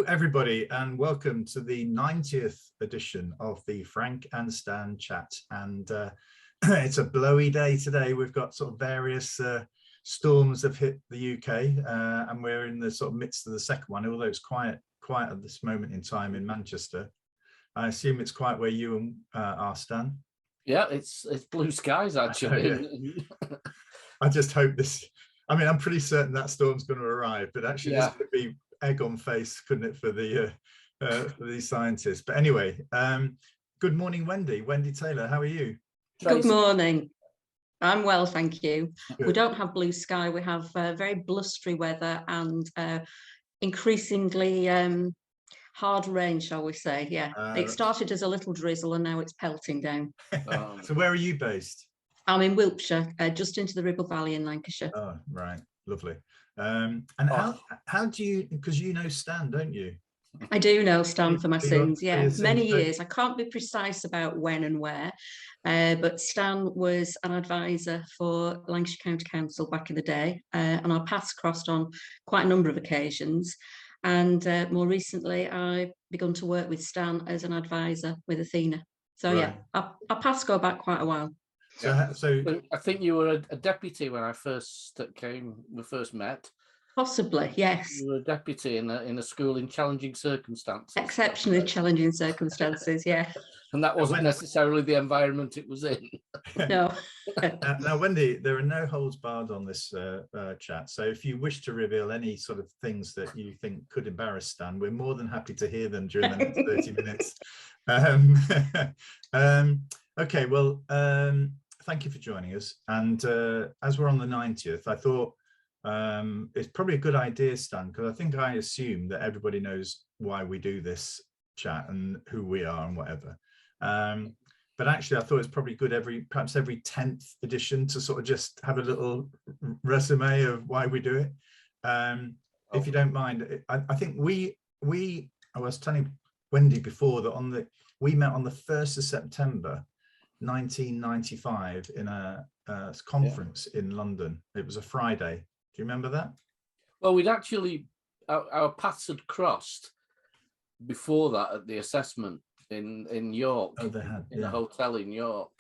everybody, and welcome to the 90th edition of the Frank and Stan chat. And it's a blowy day today. We've got sort of various storms have hit the UK, and we're in the sort of midst of the second one, although it's quiet at this moment in time in Manchester. I assume it's quiet where you are, Stan. Yeah, it's blue skies actually. Yeah. I just hope this. I mean, I'm pretty certain that storm's going to arrive, but actually, this could be egg on face, couldn't it, for these scientists? But anyway, good morning, Wendy Taylor. How are you? Good morning. I'm well, thank you. Good. We don't have blue sky. We have very blustery weather and increasingly hard rain, shall we say? Yeah, it started as a little drizzle and now it's pelting down. So where are you based? I'm in Wiltshire, just into the Ribble Valley in Lancashire. Oh, right, lovely. And how do you? Because you know Stan, don't you? I do know Stan for my sins. Yeah, many so, years. I can't be precise about when and where, but Stan was an advisor for Lancashire County Council back in the day, and our paths crossed on quite a number of occasions. And more recently, I've begun to work with Stan as an advisor with Athena. So right. Yeah, our paths go back quite a while. So I think you were a deputy when we first met. Possibly, yes. You were a deputy in a school in challenging circumstances. Exceptionally challenging circumstances, yeah. And that wasn't necessarily the environment it was in. No. Now, Wendy, there are no holds barred on this chat. So if you wish to reveal any sort of things that you think could embarrass Stan, we're more than happy to hear them during the next 30 minutes. Okay, well, thank you for joining us. And as we're on the 90th, I thought it's probably a good idea, Stan, because I assume that everybody knows why we do this chat and who we are and whatever. But actually, I thought it's probably good perhaps every 10th edition to sort of just have a little resume of why we do it. If you don't mind, I think I was telling Wendy before that we met on the 1st of September 1995 in a conference in London. It was a Friday. Do you remember that? Well, we'd actually our paths had crossed before that at the assessment in York. Oh, they had in a hotel in York.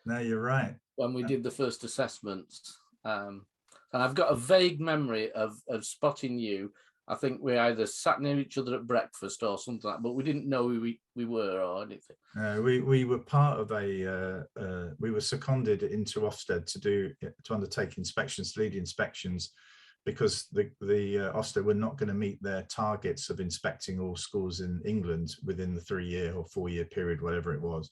No, you're right. When we did the first assessments, and I've got a vague memory of spotting you. I think we either sat near each other at breakfast or something like that, but we didn't know who we were or anything. We were part of we were seconded into Ofsted to undertake inspections, to lead inspections, because the Ofsted were not going to meet their targets of inspecting all schools in England within the 3-year or 4-year period, whatever it was.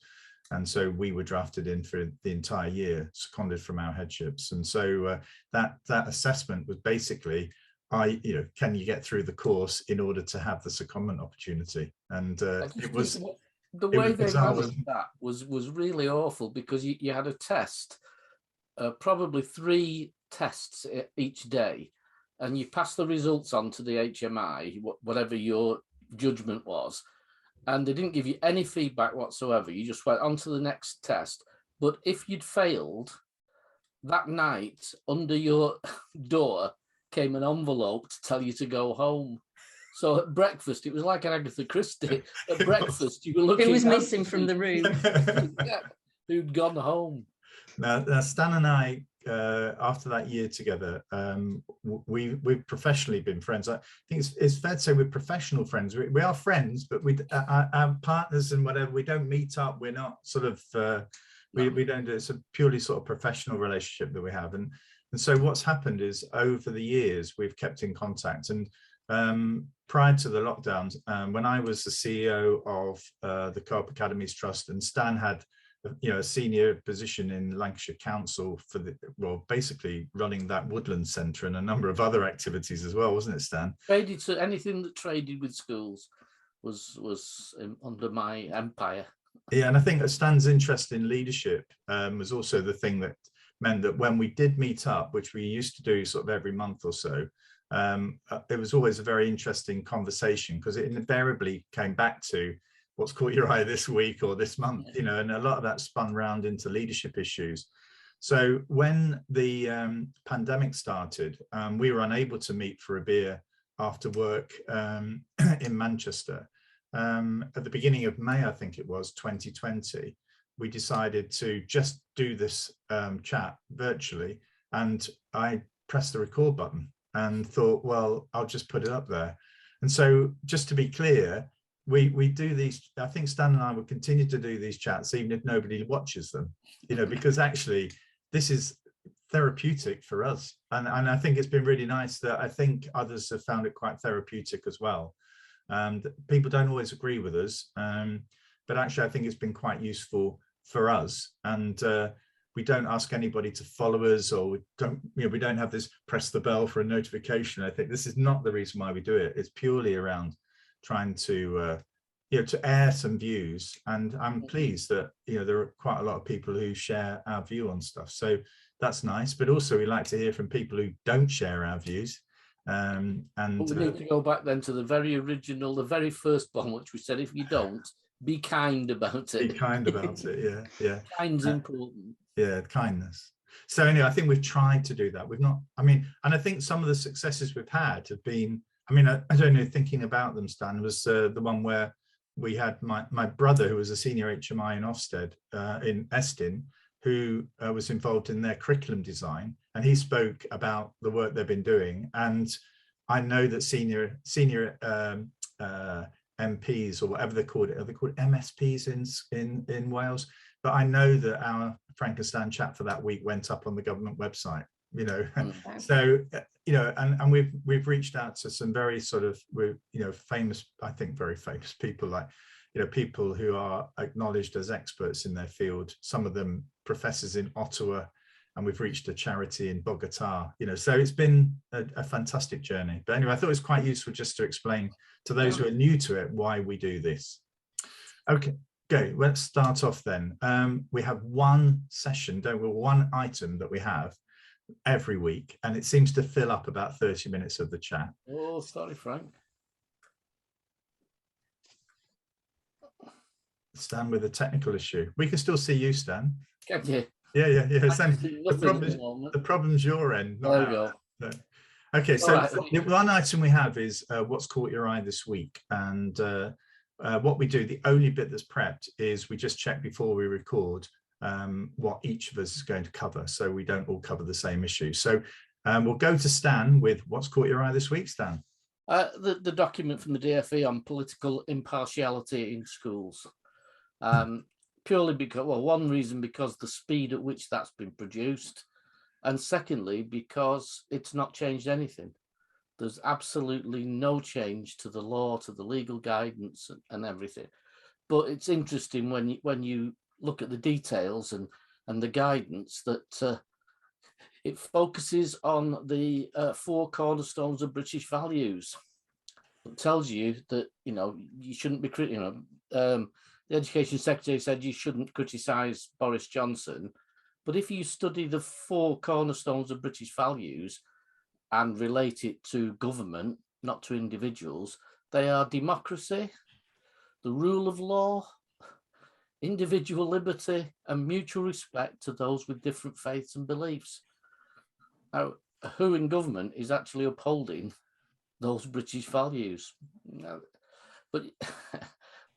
And so we were drafted in for the entire year, seconded from our headships. And so that assessment was basically, can you get through the course in order to have the secondment opportunity? And it was the way they managed that was really awful, because you had a test, probably 3 tests each day, and you passed the results on to the HMI, whatever your judgment was, and they didn't give you any feedback whatsoever. You just went on to the next test. But if you'd failed, that night under your door came an envelope to tell you to go home. So at breakfast, it was like an Agatha Christie. At breakfast, you were looking. Who was missing from the room? Who'd gone home? Now, Stan and I, after that year together, we've professionally been friends. I think it's fair to say we're professional friends. We are friends, but our partners and whatever, we don't meet up. We're not sort of we don't do it. It's a purely sort of professional relationship that we have. And so what's happened is over the years we've kept in contact. And prior to the lockdowns, when I was the CEO of the Co-op Academies Trust, and Stan had a senior position in Lancashire Council for basically running that Woodland Centre and a number of other activities as well, wasn't it, Stan? Anything that traded with schools was under my empire. Yeah, and I think that Stan's interest in leadership was also the thing that meant that when we did meet up, which we used to do sort of every month or so, it was always a very interesting conversation, because it invariably came back to what's caught your eye this week or this month, and a lot of that spun round into leadership issues. So when the pandemic started, we were unable to meet for a beer after work in Manchester, at the beginning of May, I think it was 2020, we decided to just do this chat virtually, and I pressed the record button and thought, well, I'll just put it up there. And so, just to be clear, we do these, I think Stan and I will continue to do these chats even if nobody watches them, you know, because actually this is therapeutic for us, and I think it's been really nice that I think others have found it quite therapeutic as well. People don't always agree with us, but actually I think it's been quite useful for us, and we don't ask anybody to follow us, or we don't have this press the bell for a notification. I think this is not the reason why we do it. It's purely around trying to to air some views, and I'm pleased that there are quite a lot of people who share our view on stuff, so that's nice. But also we like to hear from people who don't share our views. But we need to go back then to the very original, the very first one, which we said, if you don't, be kind about it. Be kind about it. Yeah. Kind's important. Yeah, kindness. So anyway, I think we've tried to do that. We've not, and I think some of the successes we've had have been, I don't know, thinking about them, Stan, was the one where we had my brother, who was a senior HMI in Ofsted, in Estin, who was involved in their curriculum design, and he spoke about the work they've been doing. And I know that senior MPs, or whatever they're called, are they called MSPs in Wales? But I know that our Frankenstein chat for that week went up on the government website, so and we've reached out to some very sort of famous, I think very famous people, like people who are acknowledged as experts in their field, some of them professors in Ottawa, and we've reached a charity in Bogota, so it's been a fantastic journey. But anyway, I thought it was quite useful just to explain to those who are new to it why we do this. Okay, let's start off then. We have one session, one item that we have every week, and it seems to fill up about 30 minutes of the chat. Oh, sorry, Frank. Stan with a technical issue. We can still see you, Stan. Can you? Yeah. Stan, the problem's your end. There we go. No. Okay, so the one item we have is what's caught your eye this week, and what we do, the only bit that's prepped is we just check before we record what each of us is going to cover, so we don't all cover the same issue. So we'll go to Stan with what's caught your eye this week, Stan. The document from the DfE on political impartiality in schools. Purely because, one reason, because the speed at which that's been produced, and secondly, because it's not changed anything. There's absolutely no change to the law, to the legal guidance and everything. But it's interesting when you look at the details and the guidance that it focuses on the 4 cornerstones of British values. It tells you that, you shouldn't be, the Education Secretary said you shouldn't criticise Boris Johnson. But if you study the 4 cornerstones of British values and relate it to government, not to individuals, they are democracy, the rule of law, individual liberty, and mutual respect to those with different faiths and beliefs. Now, who in government is actually upholding those British values?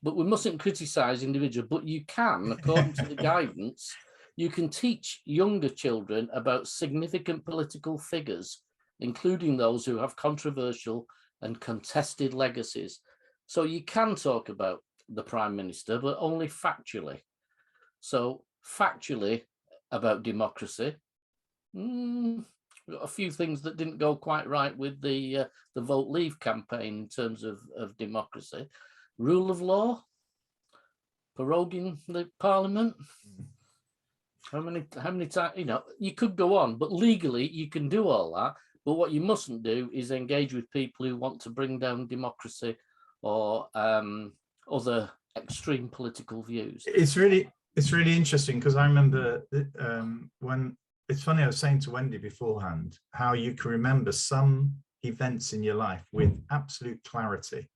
But we mustn't criticise individuals, but you can, according to the guidance, you can teach younger children about significant political figures, including those who have controversial and contested legacies. So you can talk about the Prime Minister, but only factually. So factually about democracy, we've got a few things that didn't go quite right with the Vote Leave campaign in terms of democracy. Rule of law, proroguing the Parliament. How many times, you could go on, but legally you can do all that. But what you mustn't do is engage with people who want to bring down democracy or other extreme political views. It's really interesting, because I remember when, it's funny, I was saying to Wendy beforehand how you can remember some events in your life with absolute clarity.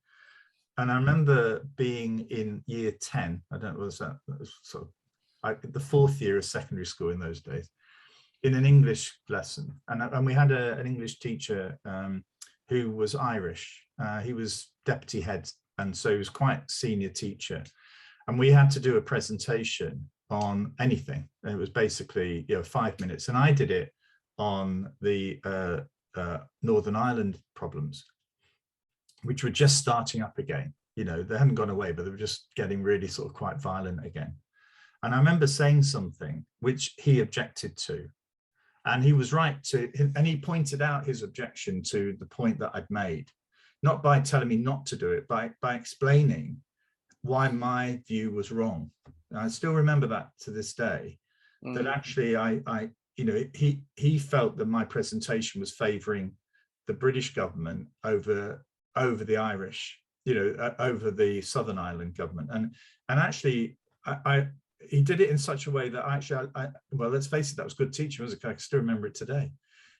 And I remember being in year 10, I don't know, that was sort of the 4th year of secondary school in those days, in an English lesson. And we had an English teacher who was Irish. He was deputy head, and so he was quite senior teacher. And we had to do a presentation on anything. It was basically 5 minutes, and I did it on the Northern Ireland problems, which were just starting up again. They hadn't gone away, but they were just getting really sort of quite violent again. And I remember saying something which he objected to, and he was right to, and he pointed out his objection to the point that I'd made, not by telling me not to do it, by explaining why my view was wrong. And I still remember that to this day, that actually he felt that my presentation was favouring the British government over the Irish, over the Southern Ireland government. And actually he did it in such a way that well, let's face it, that was good teaching. I can still remember it today.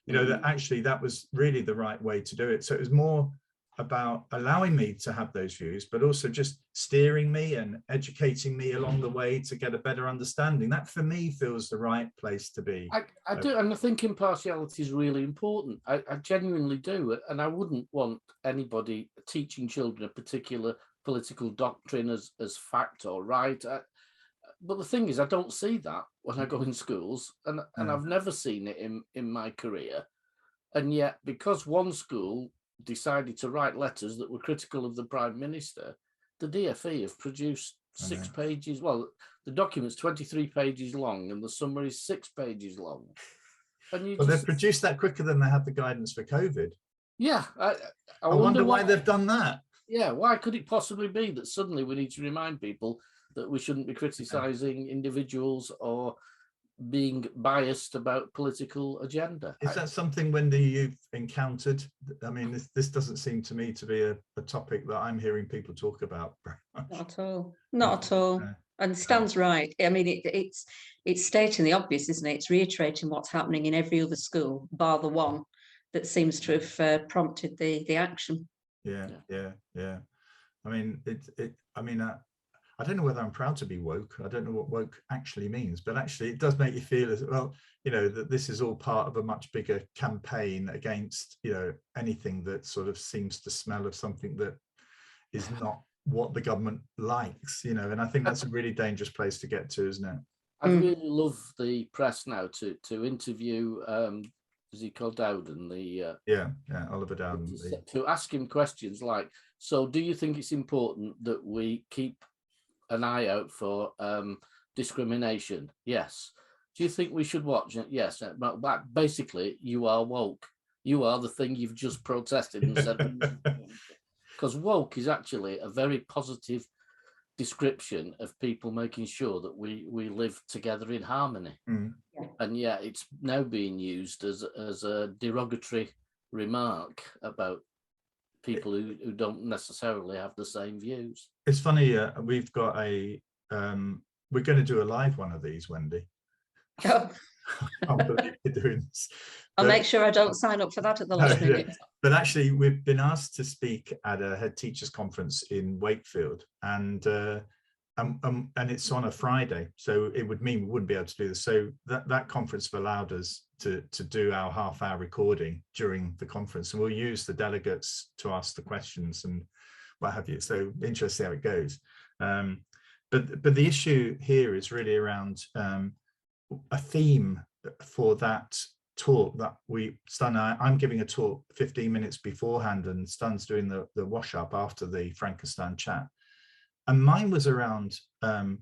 That actually that was really the right way to do it. So it was more about allowing me to have those views, but also just steering me and educating me along the way to get a better understanding. That for me feels the right place to be. I do, and I think impartiality is really important. I genuinely do, and I wouldn't want anybody teaching children a particular political doctrine as fact or right. But the thing is, I don't see that when I go in schools, and I've never seen it in my career. And yet, because one school decided to write letters that were critical of the Prime Minister, the DFE have produced 6 pages. Well, the document's 23 pages long and the summary is 6 pages long. And they've produced that quicker than they had the guidance for COVID. Yeah. I wonder why they've done that. Yeah, why could it possibly be that suddenly we need to remind people that we shouldn't be criticising individuals or being biased about political agenda? Is that something, Wendy, you've encountered? I mean, this doesn't seem to me to be a topic that I'm hearing people talk about very much. Not at all. Not at all. And Stan's right. I mean, it's stating the obvious, isn't it? It's reiterating what's happening in every other school, bar the one that seems to have prompted the action. Yeah. I mean, I don't know whether I'm proud to be woke. I don't know what woke actually means, but actually it does make you feel as well, that this is all part of a much bigger campaign against, anything that sort of seems to smell of something that is not what the government likes, and I think that's a really dangerous place to get to, isn't it? I really love the press now to interview, is he called Dowden? Oliver Dowden. To ask him questions like, so do you think it's important that we keep an eye out for discrimination? Yes. Do you think we should watch it? Yes. But basically, you are woke. You are the thing you've just protested and said. Because woke is actually a very positive description of people making sure that we live together in harmony. And yeah, it's now being used as a derogatory remark about people who don't necessarily have the same views. It's funny, we've got we're going to do a live one of these, Wendy. Oh. I can't believe you're doing this. I'll make sure I don't sign up for that at the last minute. But actually, we've been asked to speak at a head teachers conference in Wakefield, and it's on a Friday, so it would mean we wouldn't be able to do this. So that conference have allowed us to do our half-hour recording during the conference, and we'll use the delegates to ask the questions and what have you. So interesting how it goes. But the issue here is really around a theme for that talk that I'm giving a talk 15 minutes beforehand, and Stan's doing the wash up after the Frankistan chat. And mine was around the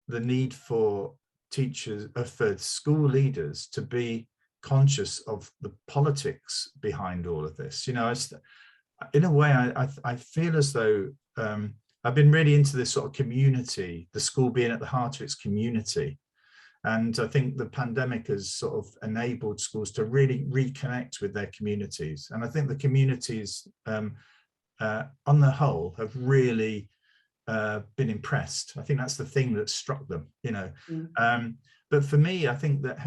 need for teachers, for school leaders to be conscious of the politics behind all of this. In a way, I feel as though I've been really into this sort of community, the school being at the heart of its community. And I think the pandemic has sort of enabled schools to really reconnect with their communities. And I think the communities on the whole have really been impressed. I think that's the thing that struck them, but for me, I think that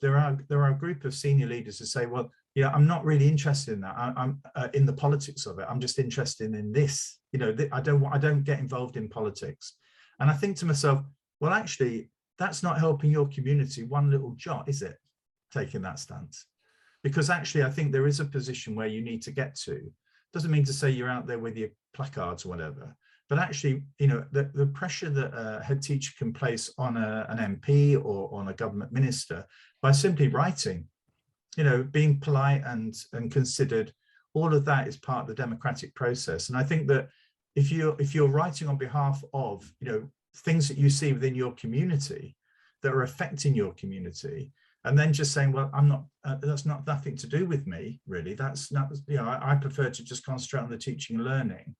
there are a group of senior leaders who say, well, I'm not really interested in that. I'm in the politics of it. I'm just interested in this. I don't get involved in politics. And I think to myself, well, actually, that's not helping your community one little jot, is it? Taking that stance. because actually I think there is a position where you need to get to. Doesn't mean to say you're out there with your placards or whatever, but actually, you know, the pressure that a head teacher can place on an MP or on a government minister by simply writing, you know, being polite and considered, all of that is part of the democratic process. And I think that if you're writing on behalf of, you know, things that you see within your community that are affecting your community, and then just saying, well, I'm not, that's not nothing to do with me, really. That's not, you know, I prefer to just concentrate on the teaching and learning.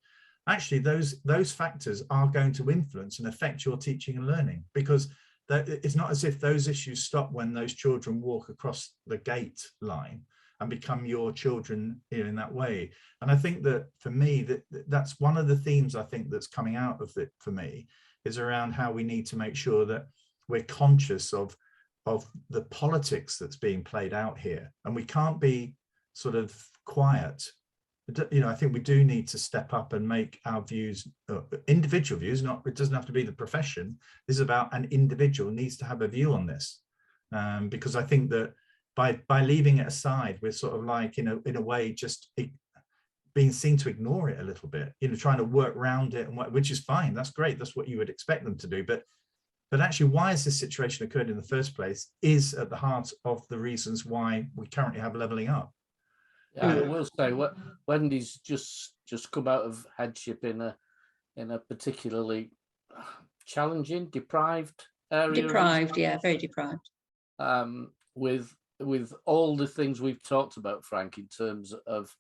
Actually, those factors are going to influence and affect your teaching and learning, because it's not as if those issues stop when those children walk across the gate line and become your children, you know, in that way. And I think that for me, that's one of the themes I think that's coming out of it for me, is around how we need to make sure that we're conscious of the politics that's being played out here, and we can't be sort of quiet. You know, I think we do need to step up and make our views, individual views, not, it doesn't have to be the profession. This is about an individual needs to have a view on this, because I think that by leaving it aside, we're sort of like, you know, in a way, just being seen to ignore it a little bit, you know, trying to work around it, and which is fine. That's great. That's what you would expect them to do. But actually, why has this situation occurred in the first place is at the heart of the reasons why we currently have levelling up. Yeah, I will say, Wendy's just come out of headship in a particularly challenging, deprived area. Deprived, yeah, very deprived. With all the things we've talked about, Frank, in terms of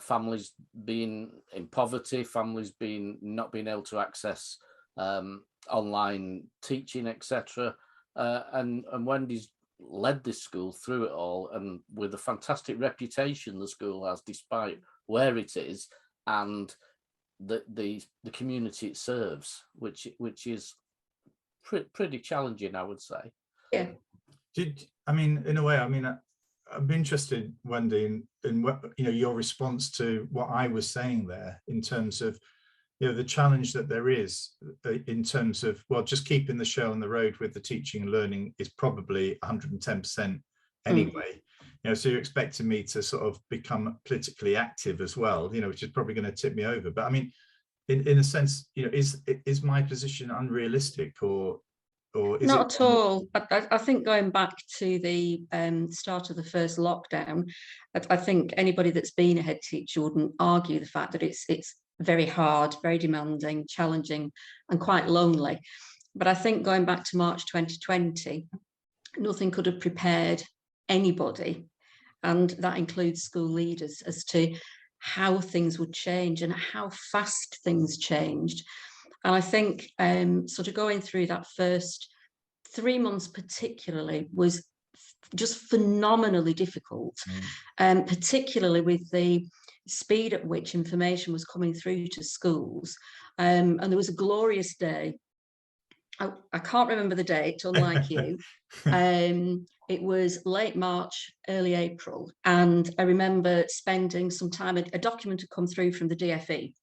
families being in poverty, families not being able to access online teaching, etc. And Wendy's led this school through it all, and with a fantastic reputation the school has, despite where it is and the community it serves, which is pretty challenging, I would say. Yeah. I mean, in a way, I mean, I'm interested, Wendy, in what, you know, your response to what I was saying there, in terms of, you know, the challenge that there is in terms of, well, just keeping the show on the road with the teaching and learning is probably 110% anyway. You know, so you're expecting me to sort of become politically active as well, you know, which is probably going to tip me over. But I mean, in a sense, you know, is my position unrealistic, or is not it at all? I think going back to the start of the first lockdown, I think anybody that's been a head teacher wouldn't argue the fact that it's very hard, very demanding, challenging, and quite lonely. But I think going back to March 2020, nothing could have prepared anybody, and that includes school leaders, as to how things would change and how fast things changed. And I think sort of going through that first 3 months particularly was just phenomenally difficult, particularly with the speed at which information was coming through to schools. And there was a glorious day. I can't remember the date, unlike you. It was late March, early April. And I remember spending some time, a document had come through from the DFE.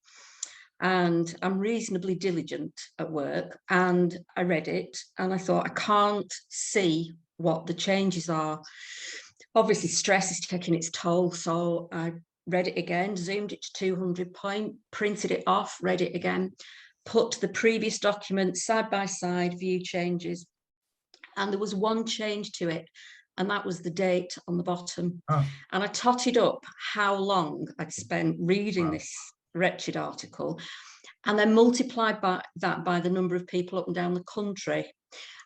And I'm reasonably diligent at work. And I read it and I thought, I can't see what the changes are. Obviously, stress is taking its toll. So I read it again, zoomed it to 200 point, printed it off, read it again, put the previous document side by side, view changes. And there was one change to it, and that was the date on the bottom. Oh. And I totted up how long I'd spent reading this wretched article, and then multiplied that by the number of people up and down the country.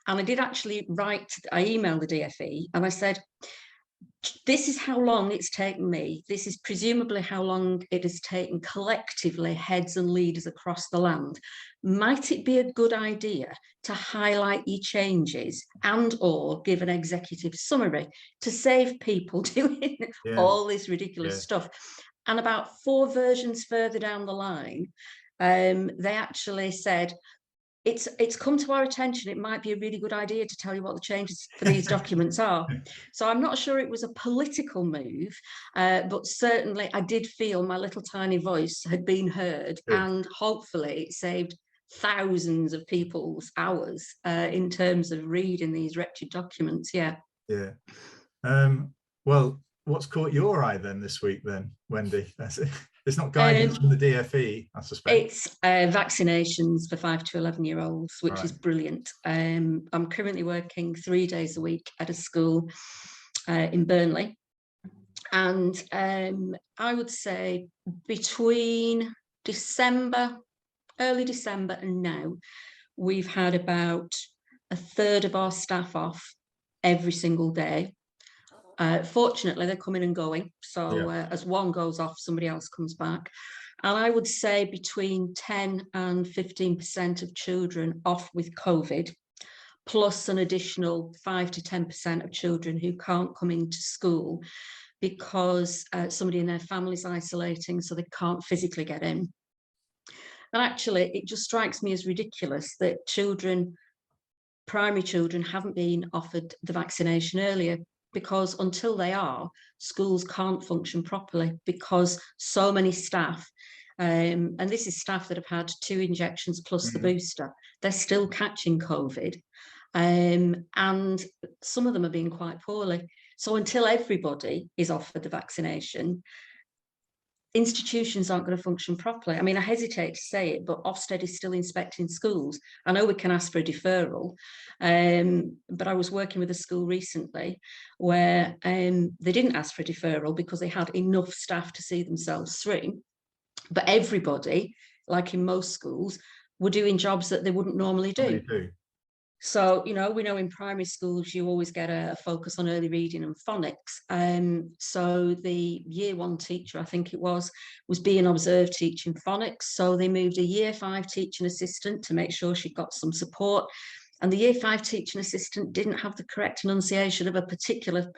And I did actually I emailed the DFE and I said, this is how long it's taken me. This is presumably how long it has taken collectively heads and leaders across the land. Might it be a good idea to highlight your changes and or give an executive summary to save people doing all this ridiculous stuff? And about 4 versions further down the line, they actually said, it's come to our attention, it might be a really good idea to tell you what the changes for these documents are. So I'm not sure it was a political move, but certainly I did feel my little tiny voice had been heard, and hopefully it saved thousands of people's hours in terms of reading these wretched documents. Well, what's caught your eye then this week then, Wendy? It's not guidance from the DfE, I suspect. It's vaccinations for 5 to 11-year-olds, which is brilliant. I'm currently working 3 days a week at a school in Burnley. And I would say between early December and now, we've had about a third of our staff off every single day. Fortunately, they're coming and going. So as one goes off, somebody else comes back. And I would say between 10 and 15% of children off with COVID, plus an additional 5 to 10% of children who can't come into school because somebody in their family is isolating, so they can't physically get in. And actually, it just strikes me as ridiculous that primary children haven't been offered the vaccination earlier, because until they are, schools can't function properly because so many staff, and this is staff that have had 2 injections plus the booster, they're still catching COVID. And some of them are being quite poorly. So until everybody is offered the vaccination, institutions aren't going to function properly. I mean, I hesitate to say it, but Ofsted is still inspecting schools. I know we can ask for a deferral, but I was working with a school recently where they didn't ask for a deferral because they had enough staff to see themselves through. But everybody, like in most schools, were doing jobs that they wouldn't normally do. So, you know, we know in primary schools, you always get a focus on early reading and phonics. So the year 1 teacher, I think it was being observed teaching phonics. So they moved a year 5 teaching assistant to make sure she got some support. And the year 5 teaching assistant didn't have the correct enunciation of a particular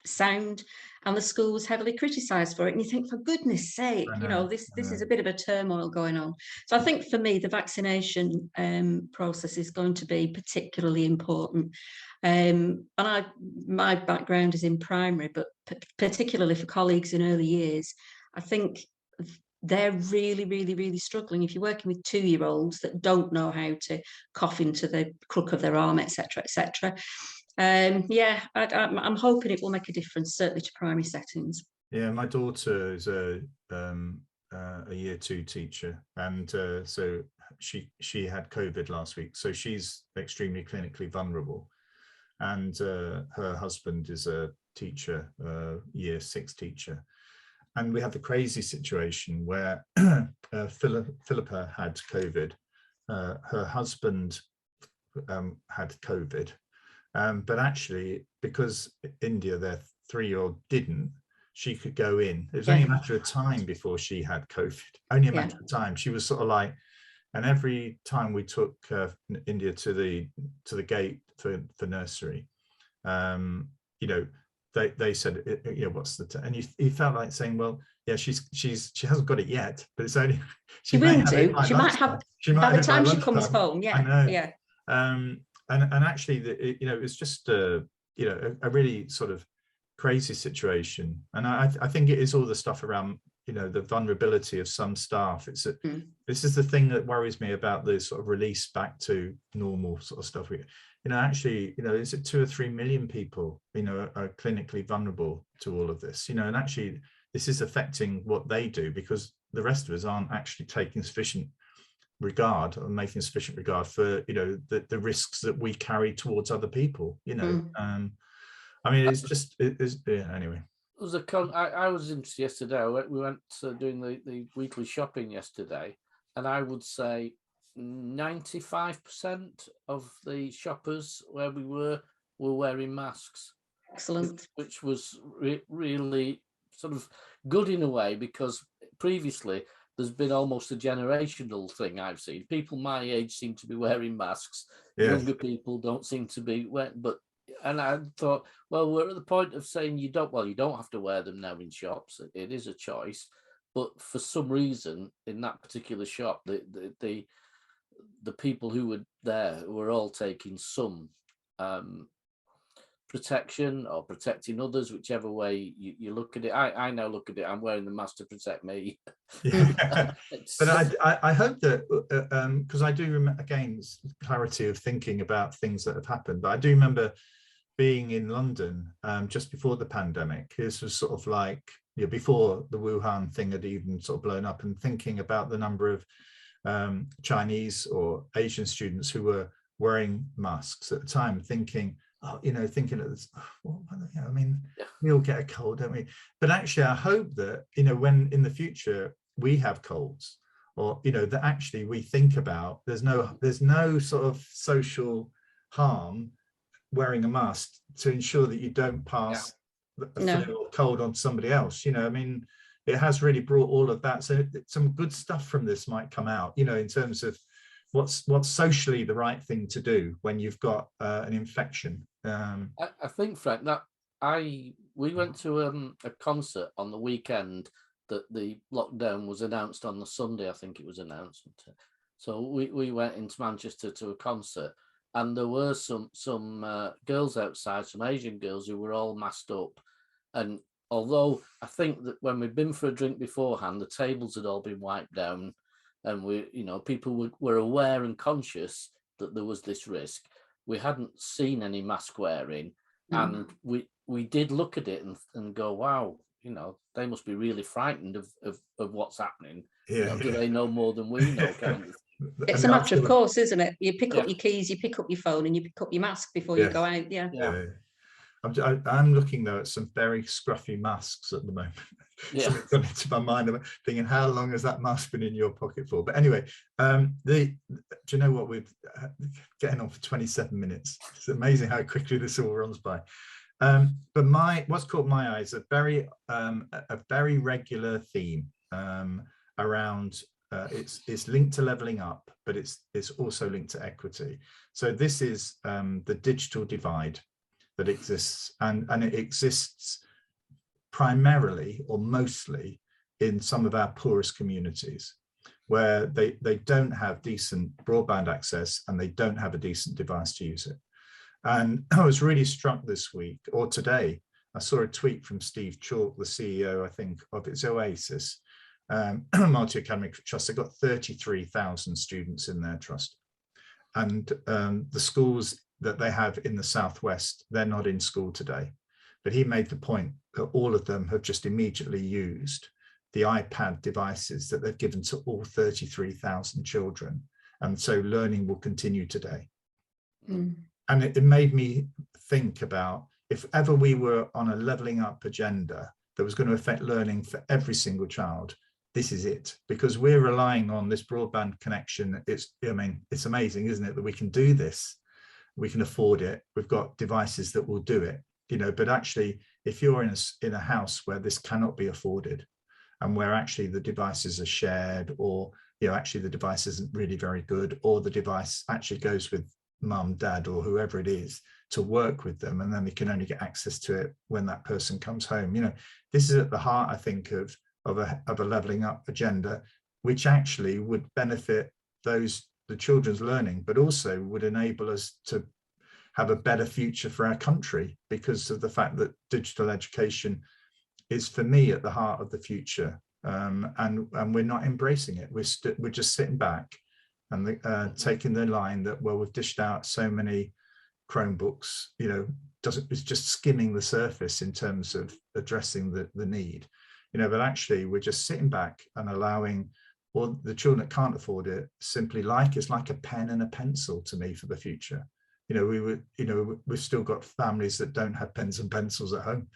sound, and the school was heavily criticised for it. And you think, for goodness sake, you know, this is a bit of a turmoil going on. So I think for me, the vaccination process is going to be particularly important. And my background is in primary, but particularly for colleagues in early years, I think they're really, really, really struggling. If you're working with 2-year-olds that don't know how to cough into the crook of their arm, etc., etc., I'm hoping it will make a difference, certainly to primary settings. Yeah, my daughter is a year 2 teacher, and so she had COVID last week, so she's extremely clinically vulnerable, and her husband is a teacher, year 6 teacher, and we had the crazy situation where Philippa had COVID, her husband had COVID. But actually, because India, their 3-year-old didn't, she could go in. It was only a matter of time before she had COVID. Only a matter of time. She was sort of like, and every time we took India to the gate for nursery, you know, they said, you know, what's the and he felt like saying, well, yeah, she hasn't got it yet, but it's only she will do. She might have by the time she comes home. Yeah, I know. Yeah. And actually, you know, it's just you know, a really sort of crazy situation. And I think it is all the stuff around, you know, the vulnerability of some staff. This is the thing that worries me about the sort of release back to normal sort of stuff. You know, actually, you know, is it 2 or 3 million people, you know, are clinically vulnerable to all of this, you know, and actually this is affecting what they do because the rest of us aren't actually taking sufficient regard or making sufficient regard for, you know, the risks that we carry towards other people, you know. I mean, it's just anyway. It was I was interested yesterday. We went doing the weekly shopping yesterday, and I would say 95% of the shoppers where we were wearing masks. Excellent. Which was really sort of good in a way, because previously there's been almost a generational thing I've seen. People my age seem to be wearing masks. Yes. Younger people don't seem to be and I thought, well, we're at the point of saying you don't have to wear them now in shops. It is a choice. But for some reason in that particular shop, the people who were there were all taking some protection or protecting others, whichever way you look at it. I now look at it, I'm wearing the mask to protect me. Yeah. But I hope that because I do remember, again, clarity of thinking about things that have happened, but I do remember being in London just before the pandemic. This was sort of like, you know, before the Wuhan thing had even sort of blown up, and thinking about the number of Chinese or Asian students who were wearing masks at the time, thinking, oh, you know, thinking of this, well, you know, I mean, we all get a cold, don't we? But actually, I hope that, you know, when in the future we have colds, or, you know, that actually we think about there's no sort of social harm wearing a mask to ensure that you don't pass a flu or cold on somebody else. You know, I mean, it has really brought all of that. So some good stuff from this might come out, you know, in terms of what's socially the right thing to do when you've got an infection. I think, Frank, that we went to a concert on the weekend that the lockdown was announced on the Sunday. I think it was announced. So we went into Manchester to a concert, and there were some girls outside, some Asian girls who were all masked up. And although I think that when we'd been for a drink beforehand, the tables had all been wiped down, and people were aware and conscious that there was this risk. We hadn't seen any mask wearing, and we did look at it and go, wow, you know, they must be really frightened of what's happening. Do they know more than we know? Kind of. It's a matter of course, isn't it? You pick up your keys, you pick up your phone, and you pick up your mask before you go out. I'm looking though at some very scruffy masks at the moment. Something's gone into my mind. I'm thinking, how long has that mask been in your pocket for? But anyway, do you know what? We're getting on for 27 minutes. It's amazing how quickly this all runs by. But what's caught my eye is a very regular theme around. It's linked to levelling up, but it's also linked to equity. So this is the digital divide that exists, and it exists primarily or mostly in some of our poorest communities, where they don't have decent broadband access and they don't have a decent device to use it. And I was really struck this week, or today, I saw a tweet from Steve Chalk, the CEO, I think, of its Oasis multi-academic trust. They've got 33,000 students in their trust. And the schools that they have in the Southwest, they're not in school today. But he made the point that all of them have just immediately used the iPad devices that they've given to all 33,000 children. And so learning will continue today. And it made me think about, if ever we were on a levelling up agenda that was going to affect learning for every single child, this is it, because we're relying on this broadband connection. It's amazing, isn't it, that we can do this? We can afford it. We've got devices that will do it, you know. But actually, if you're in a house where this cannot be afforded, and where actually the devices are shared, or, you know, actually the device isn't really very good, or the device actually goes with mum, dad, or whoever it is to work with them, and then they can only get access to it when that person comes home. You know, this is at the heart, I think, of a levelling up agenda, which actually would benefit the children's learning, but also would enable us to have a better future for our country, because of the fact that digital education is, for me, at the heart of the future. And we're not embracing it. We're just sitting back and taking the line that, well, we've dished out so many Chromebooks, you know, it's just skimming the surface in terms of addressing the need, you know. But actually we're just sitting back and allowing all the children that can't afford it, simply, it's like a pen and a pencil to me for the future. You know, we've still got families that don't have pens and pencils at home.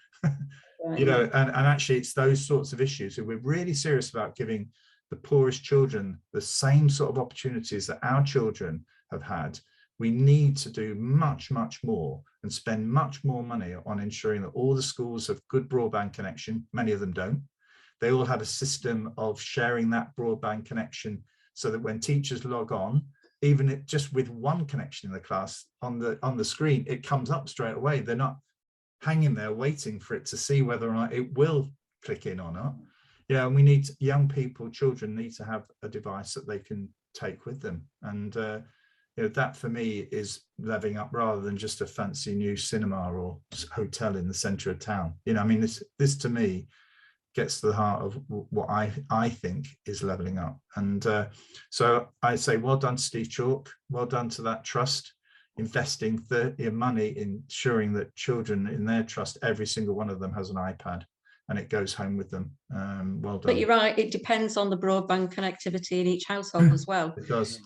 You know, and actually it's those sorts of issues that we're really serious about giving the poorest children the same sort of opportunities that our children have had. We need to do much, much more and spend much more money on ensuring that all the schools have good broadband connection. Many of them don't. They all have a system of sharing that broadband connection, so that when teachers log on, even just with one connection in the class, on the screen, it comes up straight away. They're not hanging there waiting for it to see whether or not it will click in or not. Yeah, and we need children need to have a device that they can take with them. And you know, that for me is levelling up, rather than just a fancy new cinema or hotel in the centre of town. You know, I mean, this to me gets to the heart of what I think is levelling up. And so I say, well done, Steve Chalk. Well done to that trust. investing 30 money in ensuring that children in their trust, every single one of them has an iPad and it goes home with them. Well done. But you're right, it depends on the broadband connectivity in each household as well. It does.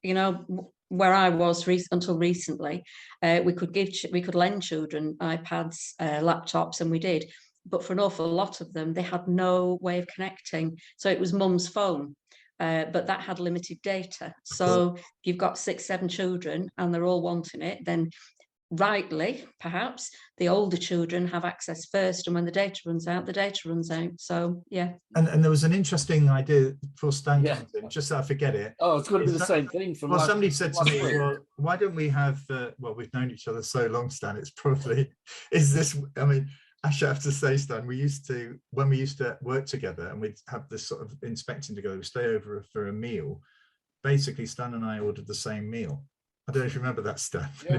You know, where I was until recently, we could lend children iPads, laptops, and we did. But for an awful lot of them, they had no way of connecting. So it was mum's phone, but that had limited data. So if you've got 6, 7 children and they're all wanting it, then rightly, perhaps, the older children have access first. And when the data runs out, the data runs out. So, yeah. And there was an interesting idea before Stan comes in, just so I forget it. Oh, it's going to be the same thing. From well, somebody said to me, well, why don't we have, well, we've known each other so long, Stan, it's probably, is this, I mean, actually, I have to say, Stan, when we used to work together and we'd have this sort of inspecting together, we stay over for a meal. Basically, Stan and I ordered the same meal. I don't know if you remember that, Stan. Yeah.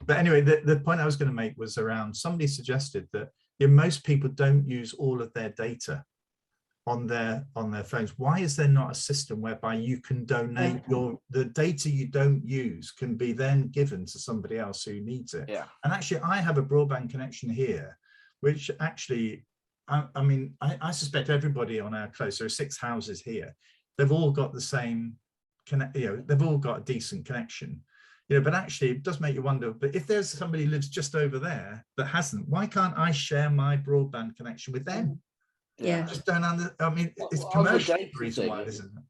But anyway, the point I was going to make was around, somebody suggested that most people don't use all of their data on their phones. Why is there not a system whereby you can donate the data you don't use can be then given to somebody else who needs it? Yeah. And actually, I have a broadband connection here, which actually, I mean, I suspect everybody on our close, there are 6 houses here, they've all got the same they've all got a decent connection, but actually it does make you wonder, but if there's somebody who lives just over there that hasn't, why can't I share my broadband connection with them? Yeah, I just don't I mean, it's commercial reason why, isn't it?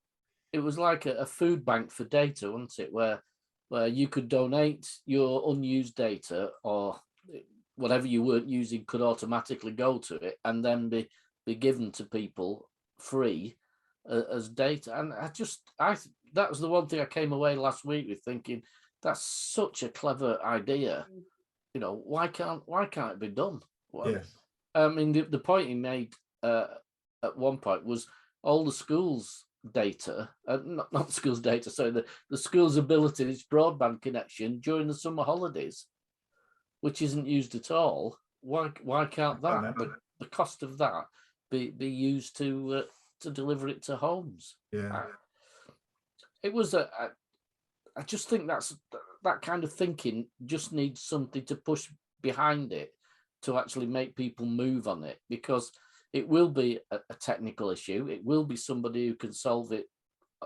It was like a food bank for data, wasn't it, where you could donate your unused data, or whatever you weren't using could automatically go to it and then be given to people free as data. And that was the one thing I came away last week with, thinking that's such a clever idea. Why can't it be done? Well, yes. I mean, the point he made at one point was all the schools data, not schools data, sorry, the school's ability, its broadband connection during the summer holidays, which isn't used at all. Why can't that, the cost of that, be used to deliver it to homes? Yeah. It was I just think that kind of thinking just needs something to push behind it to actually make people move on it, because it will be a technical issue. It will be somebody who can solve it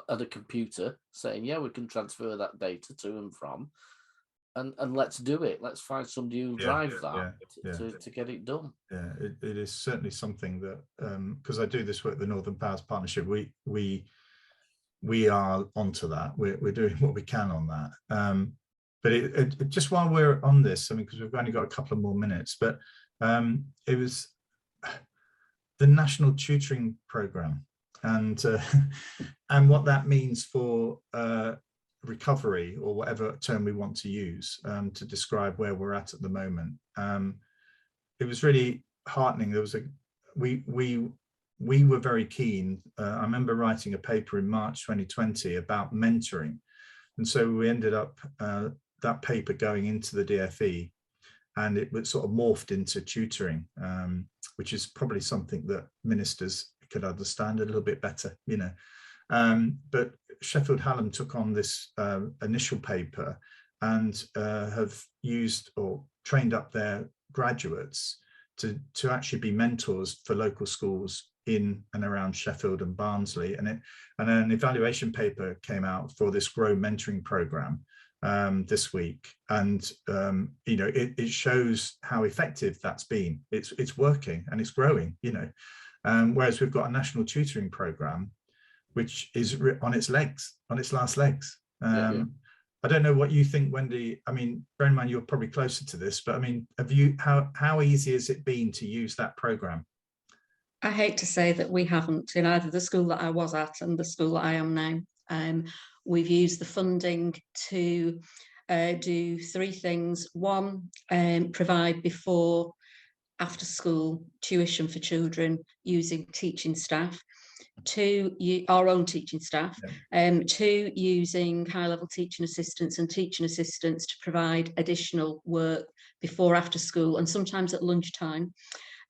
at a computer, saying, yeah, we can transfer that data to and from, and let's do it. Let's find somebody who'll drive that to get it done. Yeah, it is certainly something that, because I do this work, the Northern Powers Partnership, we are onto that. We're doing what we can on that. But it just while we're on this, I mean, because we've only got a couple of more minutes, but it was the National Tutoring Programme, and what that means for recovery, or whatever term we want to use to describe where we're at the moment. It was really heartening. There was we were very keen. I remember writing a paper in March 2020 about mentoring, and so we ended up that paper going into the DfE, and it was sort of morphed into tutoring, which is probably something that ministers could understand a little bit better, but Sheffield Hallam took on this initial paper and have used or trained up their graduates to actually be mentors for local schools in and around Sheffield and Barnsley, and an evaluation paper came out for this Grow mentoring programme this week, and it shows how effective that's been. It's working and it's growing, whereas we've got a national tutoring programme which is on its last legs. I don't know what you think, Wendy. I mean, bear in mind you're probably closer to this, but I mean, how easy has it been to use that programme? I hate to say that we haven't, in either the school that I was at and the school that I am now. We've used the funding to do 3 things. 1, provide before, after school tuition for children using teaching staff. 2, our own teaching staff. 2, using high-level teaching assistants and teaching assistants to provide additional work before, after school, and sometimes at lunchtime.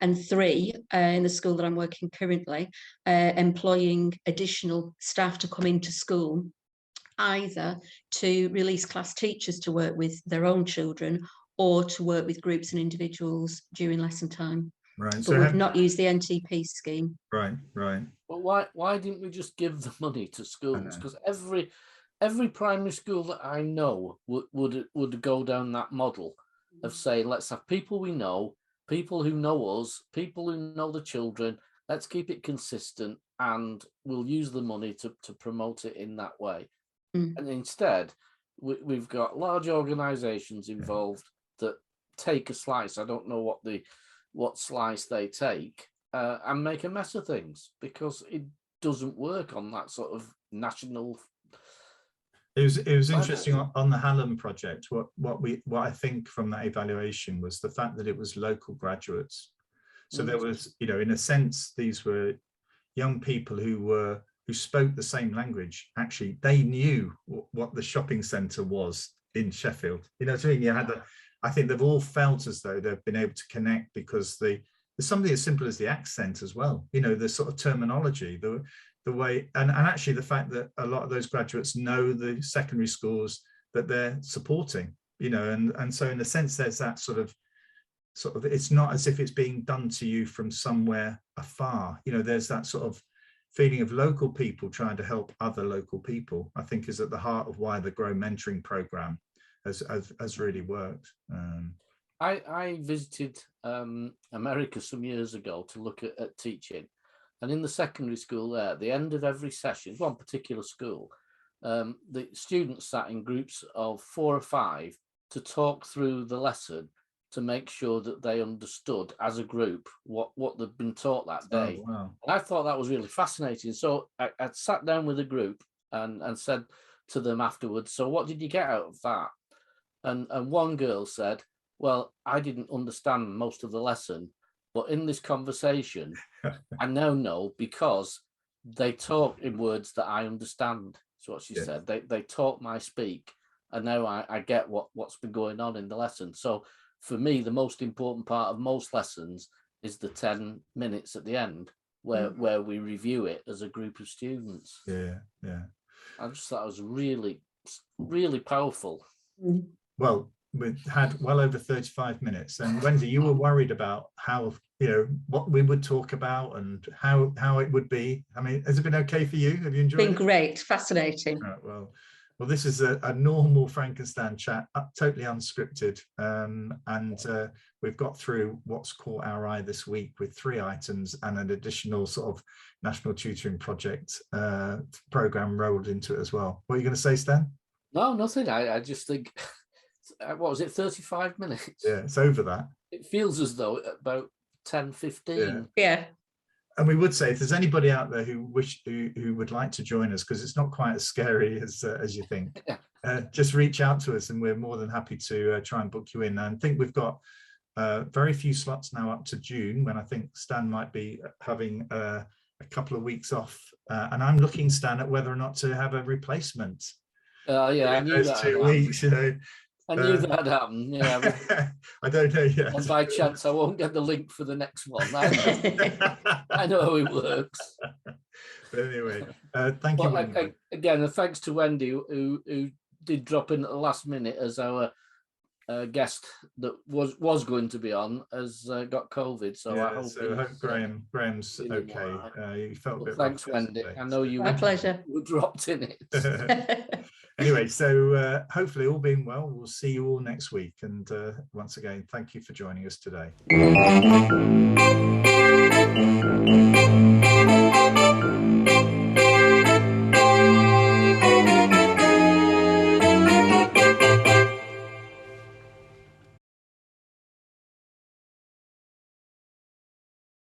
And 3, in the school that I'm working currently, employing additional staff to come into school either to release class teachers to work with their own children or to work with groups and individuals during lesson time. Right. But So we've not used the NTP scheme. Right. Well, why didn't we just give the money to schools? Because every primary school that I know would go down that model of saying, let's have people we know, people who know us, people who know the children. Let's keep it consistent, and we'll use the money to promote it in that way. And instead, we've got large organisations involved that take a slice. I don't know what slice they take, and make a mess of things, because it doesn't work on that sort of national. It was interesting on the Hallam project. What I think from that evaluation was the fact that it was local graduates. So there was, in a sense, these were young people who spoke the same language. Actually, they knew what the shopping centre was in Sheffield. You know what I mean? I think they've all felt as though they've been able to connect, because there's something as simple as the accent as well. The sort of terminology, the way, and actually the fact that a lot of those graduates know the secondary schools that they're supporting. And so in a sense, there's that sort of it's not as if it's being done to you from somewhere afar. There's that sort of feeling of local people trying to help other local people, I think, is at the heart of why the Grow Mentoring Programme has really worked. I visited America some years ago to look at teaching, and in the secondary school there, at the end of every session, one particular school, the students sat in groups of 4 or 5 to talk through the lesson, to make sure that they understood as a group what they'd been taught that day. Oh, wow. And I thought that was really fascinating. So I sat down with a group and said to them afterwards, so what did you get out of that? And one girl said, well, I didn't understand most of the lesson, but in this conversation, I now know, because they talk in words that I understand. That's what she said. They talk my speak, and now I get what's been going on in the lesson. So for me, the most important part of most lessons is the 10 minutes at the end where we review it as a group of students. Yeah. I just thought it was really, really powerful. Well, we had well over 35 minutes, and Wendy, you were worried about how, what we would talk about and how it would be. I mean, has it been okay for you? Have you enjoyed it? Been great, fascinating. Right, well, this is a normal Frankenstein chat, totally unscripted, and we've got through what's caught our eye this week with 3 items and an additional sort of National Tutoring Project programme rolled into it as well. What are you going to say, Stan? No, nothing. I just think, what was it, 35 minutes? Yeah, it's over that. It feels as though about 10, 15. Yeah. And we would say, if there's anybody out there who would like to join us, because it's not quite as scary as you think, just reach out to us, and we're more than happy to try and book you in. And I think we've got very few slots now up to June, when I think Stan might be having a couple of weeks off. And I'm looking, Stan, at whether or not to have a replacement. I knew those that 2 weeks, I knew that happened. Yeah, I don't know yet. And by chance, I won't get the link for the next one. I know how it works. But anyway, thank you. Wendy. Again, thanks to Wendy, who did drop in at the last minute as our guest that was going to be on has got COVID. So I hope Graham's okay. You felt a bit. Thanks, Wendy. I know you. My pleasure. Were dropped in it. Anyway, so hopefully, all being well, we'll see you all next week. And once again, thank you for joining us today.